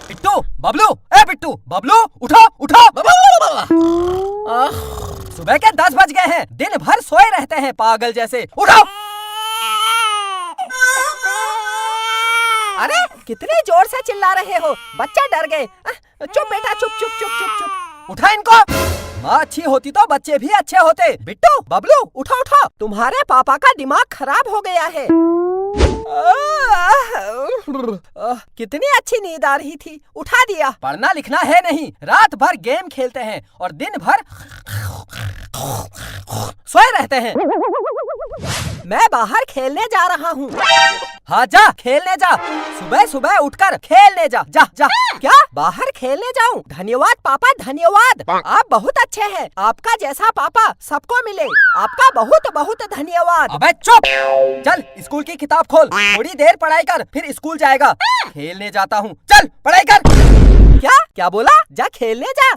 बिट्टू बबलू, ए बिट्टू बबलू, उठो उठो। सुबह के 10 बज गए हैं, दिन भर सोए रहते हैं पागल जैसे। उठो। अरे कितने जोर से चिल्ला रहे हो, बच्चे डर गए। चुप बेटा, चुप चुप चुप चुप चुप। उठा इनको। माँ अच्छी होती तो बच्चे भी अच्छे होते। बिट्टू बबलू उठो उठो, तुम्हारे पापा का दिमाग खराब हो गया है। कितनी अच्छी नींद आ रही थी, उठा दिया। पढ़ना लिखना है नहीं, रात भर गेम खेलते हैं और दिन भर सोए रहते हैं। मैं बाहर खेलने जा रहा हूँ। हाँ जा खेलने जा, सुबह सुबह उठकर खेलने जा। जा जा। क्या बाहर खेलने जाऊँ? धन्यवाद पापा, धन्यवाद। आप बहुत अच्छे हैं, आपका जैसा पापा सबको मिले। आपका बहुत बहुत धन्यवाद। अबे चुप। चल स्कूल की किताब खोल, थोड़ी देर पढ़ाई कर, फिर स्कूल जाएगा। खेलने जाता हूँ, चल पढ़ाई कर। क्या क्या बोला? जा खेलने जा।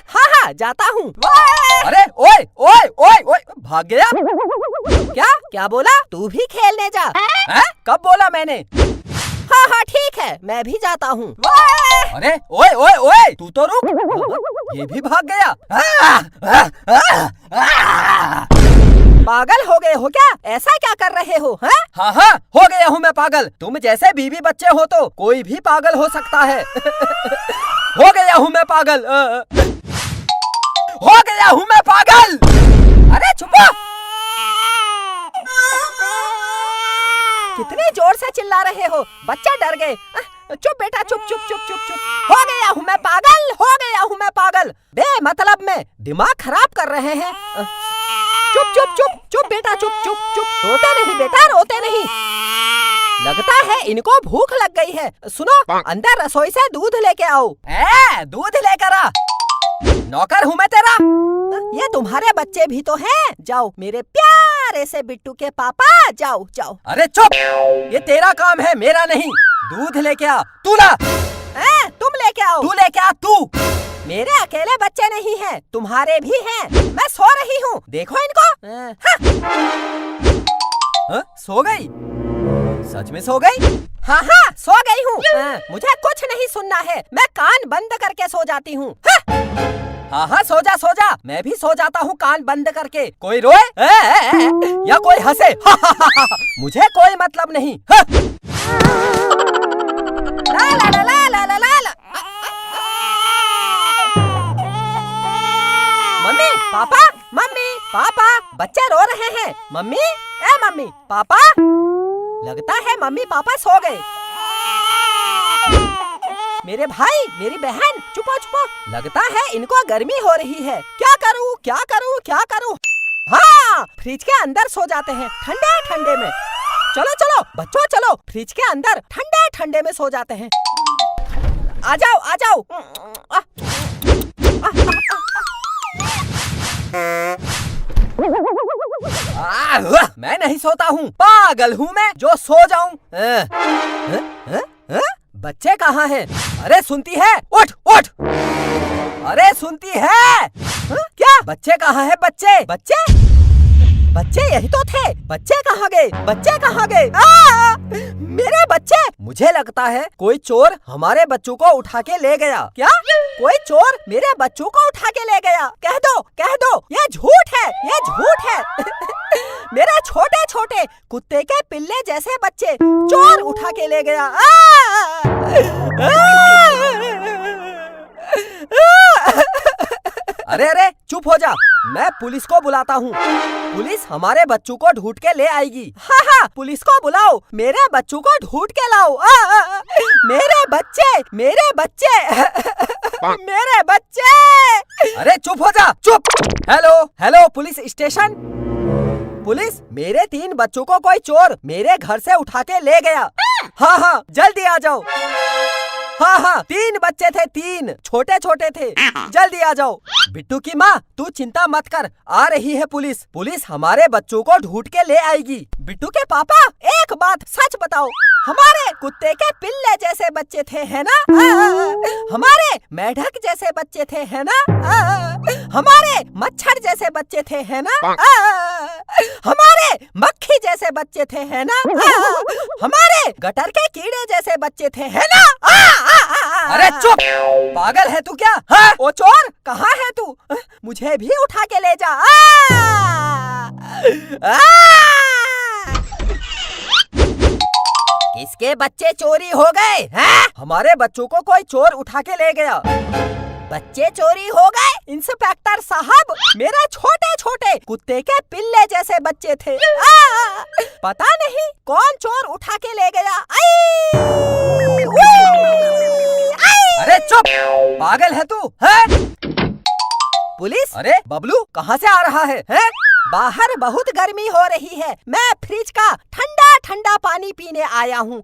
हाँ हाँ जाता हूँ। अरे ओए ओए ओए ओए, भाग गया। क्या क्या बोला? तू भी खेलने जा। हैं? कब बोला मैंने? हाँ हाँ ठीक है, मैं भी जाता हूँ। अरे ओए ओए ओए, तू तो रुक। ये भी भाग गया। पागल हो गए हो क्या? ऐसा क्या कर रहे हो? हाँ हाँ हो गया हूँ मैं पागल। तुम जैसे बीवी बच्चे हो तो कोई भी पागल हो सकता है। हो गया हूँ मैं पागल। हो गया हूँ मैं पागल। अरे छुपो। कितने जोर से चिल्ला रहे हो, बच्चे डर गए। चुप बेटा, चुप चुप चुप चुप चुप। हो गया हूँ मैं पागल, हो गया हूँ मैं पागल। मतलब में दिमाग खराब कर रहे हैं। चुप चुप चुप चुप बेटा, चुप चुप चुप। रोते नहीं बेटा, रोते नहीं। लगता है इनको भूख लग गई है। सुनो, अंदर रसोई से दूध लेके आओ। दूध लेकर आ। नौकर हूँ मैं तेरा। ये तुम्हारे बच्चे भी तो हैं। जाओ मेरे प्यारे से बिट्टू के पापा, जाओ जाओ। अरे चुप, ये तेरा काम है, मेरा नहीं। दूध लेके आ। तू ला। तुम लेके आओ। तू लेके आ तू। मेरे अकेले बच्चे नहीं हैं, तुम्हारे भी हैं। मैं सो रही हूँ, देखो इनको। सो गई? सच में सो गई? हाँ हाँ सो गई हूँ। मुझे कुछ नहीं सुनना है, मैं कान बंद करके सो जाती हूँ। हाँ हाँ सो जा सो जा, मैं भी सो जाता हूँ कान बंद करके। कोई रोए या कोई हंसे, मुझे कोई मतलब नहीं। ला ला ला ला ला ला ला ला। मम्मी पापा, मम्मी पापा, बच्चे रो रहे हैं। Mummy mummy papa. लगता है मम्मी पापा सो गए। मेरे भाई मेरी बहन, चुपो चुपो। लगता है इनको गर्मी हो रही है। क्या करूँ क्या करूँ क्या करूँ? हाँ, फ्रिज के अंदर सो जाते हैं ठंडे ठंडे में। चलो चलो बच्चों, चलो फ्रिज के अंदर ठंडे ठंडे में सो जाते हैं। आ जाओ आ जाओ। मैं नहीं सोता हूँ, पागल हूँ मैं जो सो जाऊँ। बच्चे कहाँ हैं? अरे सुनती है, उठ उठ। अरे सुनती है? क्या बच्चे कहाँ हैं? बच्चे बच्चे बच्चे यही तो थे। बच्चे कहाँ गए? बच्चे कहाँ गए? मेरे बच्चे। मुझे लगता है कोई चोर हमारे बच्चों को उठा के ले गया। क्या? कोई चोर मेरे बच्चों को उठा के ले गया? कह दो ये झूठ है, ये झूठ है। मेरे छोटे छोटे कुत्ते के पिल्ले जैसे बच्चे चोर उठा के ले गया। अरे अरे चुप हो जा, मैं पुलिस को बुलाता हूँ। पुलिस हमारे बच्चों को ढूंढ के ले आएगी। हाँ हाँ पुलिस को बुलाओ, मेरे बच्चों को ढूंढ के लाओ। मेरे बच्चे, मेरे बच्चे, मेरे बच्चे। अरे चुप हो जा, चुप। Hello hello police station. Police, मेरे 3 बच्चों को कोई चोर मेरे घर से उठा के ले गया। हाँ हाँ जल्दी आ जाओ। हाँ हाँ 3 बच्चे थे, 3 छोटे छोटे थे, जल्दी आ जाओ। बिट्टू की माँ तू चिंता मत कर, आ रही है पुलिस। पुलिस हमारे बच्चों को ढूंढ के ले आएगी। बिट्टू के पापा एक बात सच बताओ, हमारे कुत्ते के पिल्ले जैसे बच्चे थे है ना? हमारे मेढक जैसे बच्चे थे है ना? हमारे मच्छर जैसे बच्चे थे है ना? हमारे मक्खी जैसे बच्चे थे है ना? हमारे गटर के कीड़े जैसे बच्चे थे, है ना? अरे चुप, पागल है तू क्या? हाँ? ओ चोर, कहाँ है तू? मुझे भी उठा के ले जा। किसके बच्चे चोरी हो गए हैं? हमारे बच्चों को कोई चोर उठा के ले गया। बच्चे चोरी हो गए? इंस्पेक्टर साहब, मेरे छोटे छोटे कुत्ते के पिल्ले जैसे बच्चे थे। पता नहीं कौन चोर उठा के ले गया। अरे चुप, पागल है तू? है? पुलिस? अरे बबलू कहाँ से आ रहा है? बाहर बहुत गर्मी हो रही है, मैं फ्रिज का ठंडा ठंडा पानी पीने आया हूँ।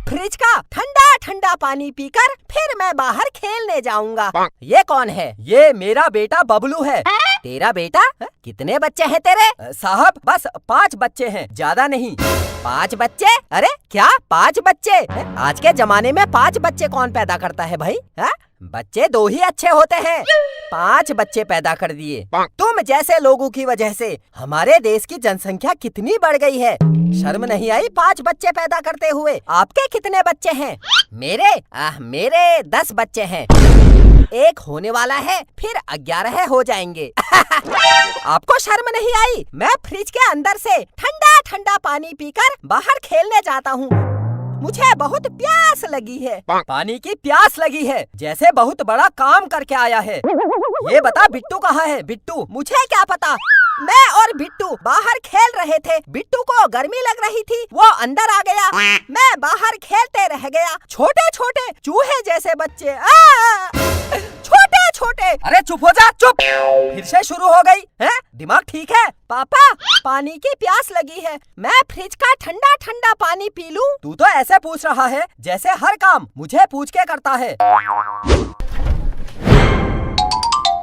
फ्रिज का ठंडा ठंडा पानी पीकर फिर मैं बाहर खेलने जाऊंगा। ये कौन है? ये मेरा बेटा बबलू है। तेरा बेटा? कितने बच्चे हैं तेरे? साहब बस 5 बच्चे हैं, ज्यादा नहीं। 5 बच्चे? अरे क्या 5 बच्चे? आज के जमाने में 5 बच्चे कौन पैदा करता है भाई? बच्चे 2 ही अच्छे होते हैं, 5 बच्चे पैदा कर दिए। तुम जैसे लोगों की वजह से हमारे देश की जनसंख्या कितनी बढ़ गई है। शर्म नहीं आई 5 बच्चे पैदा करते हुए? आपके कितने बच्चे हैं? मेरे 10 बच्चे हैं। एक होने वाला है, फिर 11 हो जाएंगे। आपको शर्म नहीं आई? मैं फ्रिज के अंदर से ठंडा ठंडा पानी पीकर बाहर खेलने जाता हूँ। मुझे बहुत प्यास लगी है। पानी की प्यास लगी है, जैसे बहुत बड़ा काम करके आया है। ये बता बिट्टू कहाँ है? बिट्टू? मुझे क्या पता, मैं और बिट्टू बाहर खेल रहे थे। बिट्टू को गर्मी लग रही थी, वो अंदर आ गया, मैं बाहर खेलते रह गया। छोटे छोटे चूहे जैसे बच्चे, छोटे छोटे। अरे चुप हो जा, चुप। फिर से शुरू हो गई है? दिमाग ठीक है? पापा, पानी की प्यास लगी है, मैं फ्रिज का ठंडा ठंडा पानी पी लूं? तू तो ऐसे पूछ रहा है जैसे हर काम मुझे पूछ के करता है।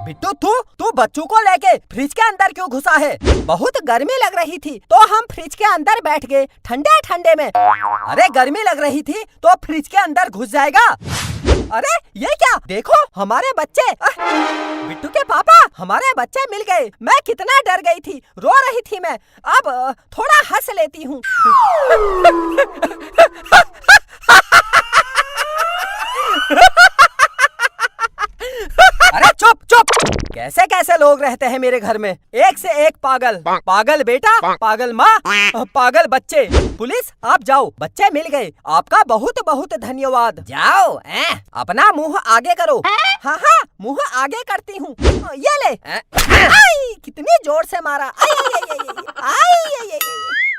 बिट्टू तू बच्चों को लेके फ्रिज के अंदर क्यों घुसा है? बहुत गर्मी लग रही थी तो हम फ्रिज के अंदर बैठ गए ठंडे ठंडे में। अरे गर्मी लग रही थी तो फ्रिज के अंदर घुस जाएगा? अरे ये क्या? देखो हमारे बच्चे। बिट्टू के पापा, हमारे बच्चे मिल गए। मैं कितना डर गई थी, रो रही थी मैं। अब थोड़ा हंस लेती हूँ। अरे चुप चुप, कैसे कैसे लोग रहते हैं मेरे घर में, एक से एक पागल। पागल बेटा, पागल माँ, पागल बच्चे। पुलिस आप जाओ, बच्चे मिल गए, आपका बहुत बहुत धन्यवाद। जाओ, अपना मुंह आगे करो। हाँ, मुंह आगे करती हूँ। ये ले। कितनी जोर से मारा।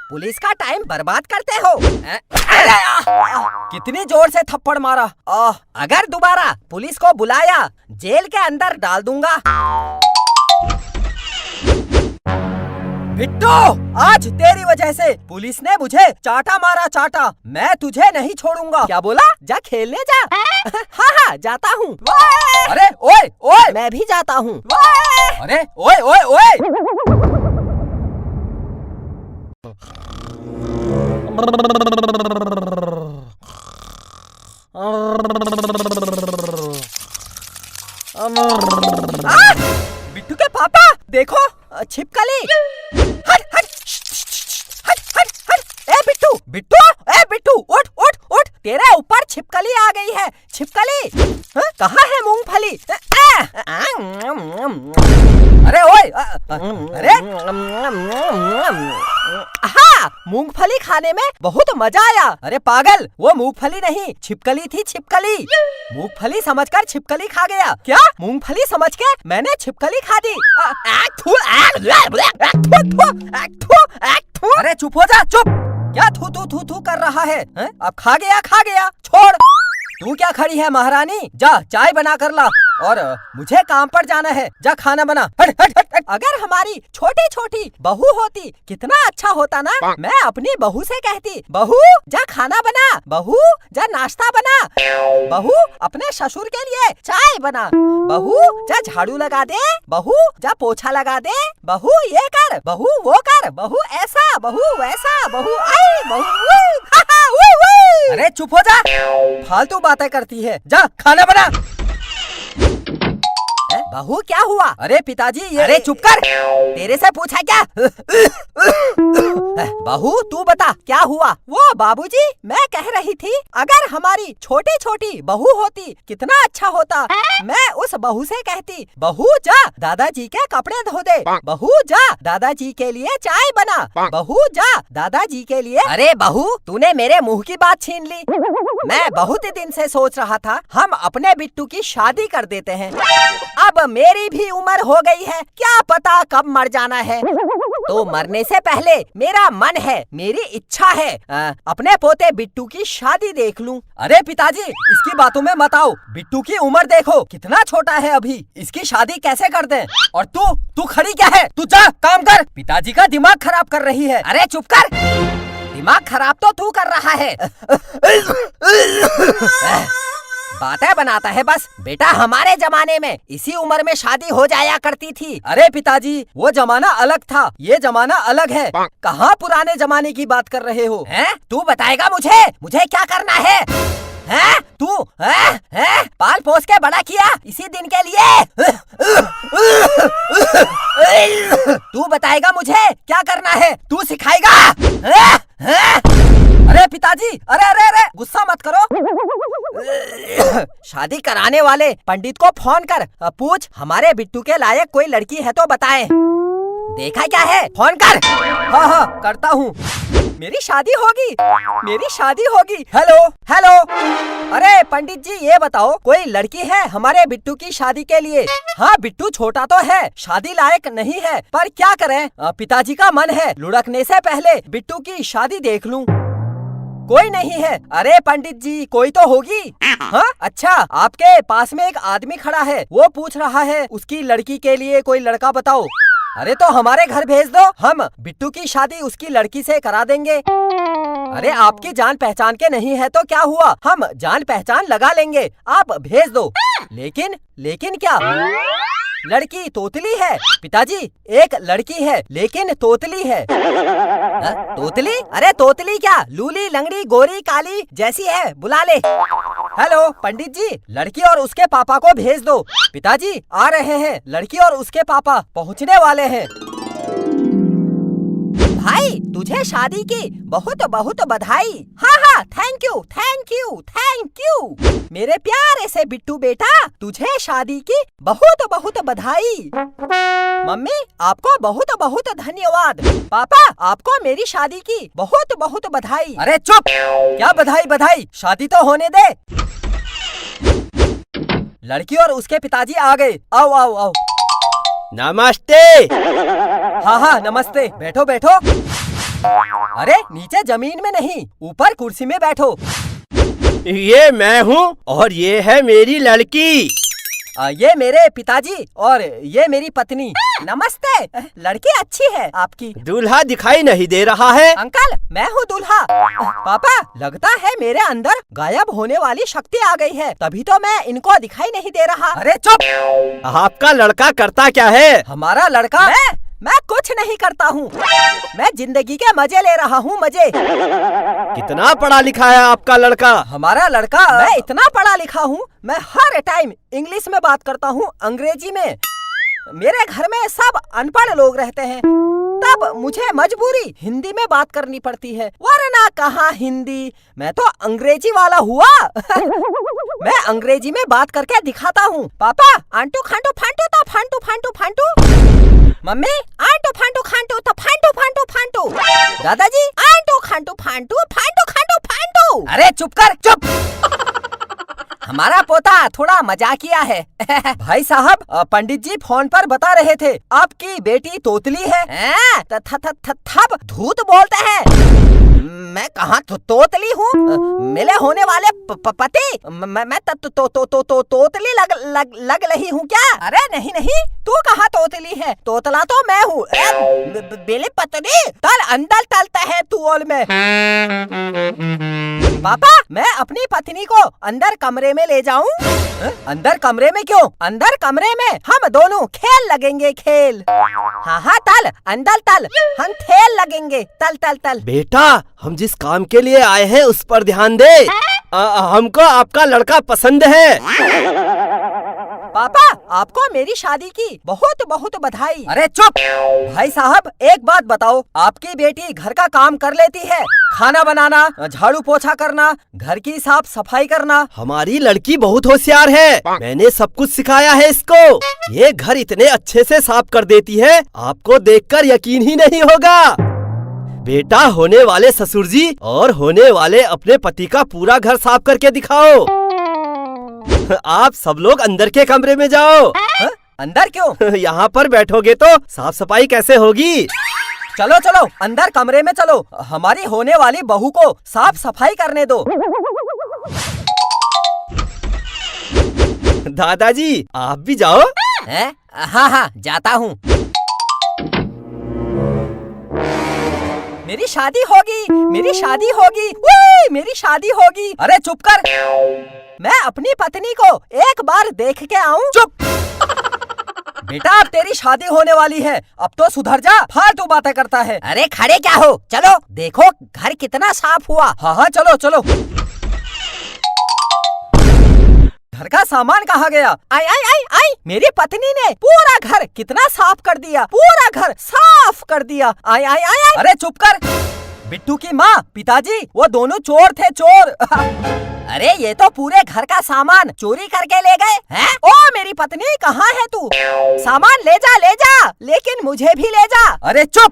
पुलिस का टाइम बर्बाद करते हो। कितनी जोर से थप्पड़ मारा। अगर दोबारा पुलिस को बुलाया, जेल के अंदर डाल दूंगा। बिट्टू, आज तेरी वजह से पुलिस ने मुझे चाटा मारा, चाटा। मैं तुझे नहीं छोड़ूंगा। क्या बोला? जा खेलने जा। हाँ, जाता हूँ। अरे ओए ओए, मैं भी जाता हूँ। अरे ओए ओए ओए। बिट्टू के पापा, देखो छिपकली। हट हट हट हट हट। ए बिट्टू, उठ उठ उठ, तेरे ऊपर छिपकली आ गई है। छिपकली कहाँ है? मूंगफली। अरे ओए, अरे हाँ, मूंगफली खाने में बहुत मजा आया। अरे पागल, वो मूंगफली नहीं, छिपकली थी, छिपकली। मूंगफली समझकर छिपकली खा गया। क्या? मूंगफली समझ के मैंने छिपकली खा दी। अरे चुप हो जा, चुप। क्या थू थू थू थू कर रहा है? अब खा गया, छोड़। तू क्या खड़ी है महारानी? जा चाय बना कर ला, और मुझे काम पर जाना है। जा खाना बना। हट हट हट हट। अगर हमारी छोटी छोटी बहू होती कितना अच्छा होता ना। मैं अपनी बहू से कहती, बहू जा खाना बना, बहू जा नाश्ता बना, बहू अपने ससुर के लिए चाय बना, बहू जा झाड़ू लगा दे, बहू जा पोछा लगा दे, बहू ये कर, बहू वो कर, बहू ऐसा, बहू वैसा, बहू आई, बहू। अरे चुप हो जा, फालतू बातें करती है। जा खाना बना। बहू क्या हुआ? अरे पिताजी ये अरे चुप कर, तेरे से पूछा क्या? बहू तू बता क्या हुआ? वो बाबूजी मैं कह रही थी अगर हमारी छोटी छोटी बहू होती कितना अच्छा होता। मैं उस बहू से कहती बहू जा दादाजी के कपड़े धो दे, बहू जा दादाजी के लिए चाय बना, बहू जा दादाजी के लिए। अरे बहू तूने मेरे मुंह की बात छीन ली। मैं बहुत दिन से सोच रहा था हम अपने बिट्टू की शादी कर देते हैं। अब मेरी भी उम्र हो गई है, क्या पता कब मर जाना है। तो मरने से पहले मेरा मन है, मेरी इच्छा है अपने पोते बिट्टू की शादी देख लूं। अरे पिताजी इसकी बातों में मत आओ, बिट्टू की उम्र देखो कितना छोटा है अभी, इसकी शादी कैसे कर दें? और तू खड़ी क्या है? तू जा काम कर, पिताजी का दिमाग खराब कर रही है। अरे चुप कर, दिमाग खराब तो तू कर रहा है। बातें बनाता है बस। बेटा हमारे जमाने में इसी उम्र में शादी हो जाया करती थी। अरे पिताजी वो जमाना अलग था, ये जमाना अलग है। कहाँ पुराने जमाने की बात कर रहे हो? हैं? तू बताएगा मुझे क्या करना है? हैं? तू पाल पोस के बड़ा किया इसी दिन के लिए। तू बताएगा मुझे क्या करना है? तू सिखाएगा? अरे पिताजी अरे गुस्सा मत करो। शादी कराने वाले पंडित को फोन कर पूछ हमारे बिट्टू के लायक कोई लड़की है तो बताएं। देखा क्या है? फोन कर। हाँ करता हूँ। मेरी शादी होगी। हेलो। अरे पंडित जी ये बताओ कोई लड़की है हमारे बिट्टू की शादी के लिए? हाँ बिट्टू छोटा तो है, शादी लायक नहीं है, पर क्या करें पिताजी का मन है लुढ़कने से पहले बिट्टू की शादी देख लूं। कोई नहीं है। अरे पंडित जी कोई तो होगी। हाँ अच्छा आपके पास में एक आदमी खड़ा है, वो पूछ रहा है उसकी लड़की के लिए कोई लड़का बताओ। अरे तो हमारे घर भेज दो, हम बिट्टू की शादी उसकी लड़की से करा देंगे। अरे आपकी जान पहचान के नहीं है तो क्या हुआ, हम जान पहचान लगा लेंगे, आप भेज दो। लेकिन क्या? लड़की तोतली है पिताजी, एक लड़की है लेकिन तोतली है। तोतली? अरे तोतली क्या लूली लंगड़ी गोरी काली जैसी है, बुला ले। हेलो पंडित जी लड़की और उसके पापा को भेज दो। पिताजी आ रहे हैं, लड़की और उसके पापा पहुंचने वाले हैं। भाई तुझे शादी की बहुत बधाई। हाँ थैंक यू मेरे प्यारे से बिट्टू बेटा, तुझे शादी की बहुत बधाई। मम्मी आपको बहुत धन्यवाद। पापा आपको मेरी शादी की बहुत बधाई। अरे चुप, क्या बधाई, शादी तो होने दे। लड़की और उसके पिताजी आ गए। आओ। नमस्ते। हाँ नमस्ते, बैठो। अरे नीचे जमीन में नहीं, ऊपर कुर्सी में बैठो। ये मैं हूँ और ये है मेरी लड़की। ये मेरे पिताजी और ये मेरी पत्नी। नमस्ते, लड़की अच्छी है आपकी। दूल्हा दिखाई नहीं दे रहा है। अंकल मैं हूँ दूल्हा। पापा लगता है मेरे अंदर गायब होने वाली शक्ति आ गई है, तभी तो मैं इनको दिखाई नहीं दे रहा। अरे चुप, आपका लड़का करता क्या है? हमारा लड़का? मैं कुछ नहीं करता हूँ, मैं जिंदगी के मजे ले रहा हूँ, मजे। कितना पढ़ा लिखा है आपका लड़का? हमारा लड़का? मैं इतना पढ़ा लिखा हूँ, मैं हर टाइम इंग्लिश में बात करता हूँ, अंग्रेजी में। मेरे घर में सब अनपढ़ लोग रहते हैं, तब मुझे मजबूरी हिंदी में बात करनी पड़ती है, वरना कहाँ हिंदी, मैं तो अंग्रेजी वाला हुआ। मैं अंग्रेजी में बात करके दिखाता हूँ। पापा आंटू खांटू फांटू तो फांटू फांटू फांटू। मम्मी आंटू फांटू खांटू तो फांटू फांटू फांटू। दादाजी आंटू खांटू फांटू फांटू खांटू फांटू। अरे चुप कर, चुप। हमारा पोता थोड़ा मजाकिया है। भाई साहब पंडित जी फोन पर बता रहे थे आपकी बेटी तोतली है। थप धूत बोलते हैं। मैं कहाँ तोतली हूँ? मिले होने वाले पति मैं तोतली लग रही हूँ क्या? अरे नहीं, तू कहाँ तोतली है? तोतला तो मैं हूँ। बेली पत्नी तल अंदर तलता है तू ओल में। पापा मैं अपनी पत्नी को अंदर कमरे में ले जाऊं? अंदर कमरे में क्यों? अंदर कमरे में हम दोनों खेल लगेंगे, खेल। हाँ तल अंदर तल, हम खेल लगेंगे, तल। बेटा हम जिस काम के लिए आए हैं उस पर ध्यान दे। हमको आपका लड़का पसंद है। पापा, आपको मेरी शादी की बहुत बहुत बधाई। अरे चुप! भाई साहब, एक बात बताओ, आपकी बेटी घर का काम कर लेती है? खाना बनाना, झाड़ू पोछा करना, घर की साफ सफाई करना। हमारी लड़की बहुत होशियार है, मैंने सब कुछ सिखाया है इसको। ये घर इतने अच्छे से साफ कर देती है, आपको देखकर यकीन ही नहीं होगा। बेटा, होने वाले ससुर जी और होने वाले अपने पति का पूरा घर साफ करके दिखाओ। आप सब लोग अंदर के कमरे में जाओ। अंदर क्यों? यहाँ पर बैठोगे तो साफ सफाई कैसे होगी? चलो चलो अंदर कमरे में चलो, हमारी होने वाली बहू को साफ सफाई करने दो। दादाजी, आप भी जाओ। हैं? हाँ हाँ, जाता हूँ। मेरी शादी होगी, मेरी शादी होगी, उई, मेरी शादी होगी। अरे चुप कर! मैं अपनी पत्नी को एक बार देख के आऊं। चुप! बेटा, अब तेरी शादी होने वाली है, अब तो सुधर जा, फालतू बातें करता है। अरे खड़े क्या हो, चलो देखो घर कितना साफ हुआ। हाँ हाँ, चलो चलो। घर का सामान कहाँ गया? आई आई आई आई, मेरी पत्नी ने पूरा घर कितना साफ कर दिया, पूरा घर साफ कर दिया। आई आई आई आई। अरे चुप कर! बिट्टू की माँ, पिताजी, वो दोनों चोर थे, चोर। अरे ये तो पूरे घर का सामान चोरी करके ले गए हैं। ओ मेरी पत्नी, कहाँ है तू? सामान ले जा, लेकिन मुझे भी ले जा। अरे चुप!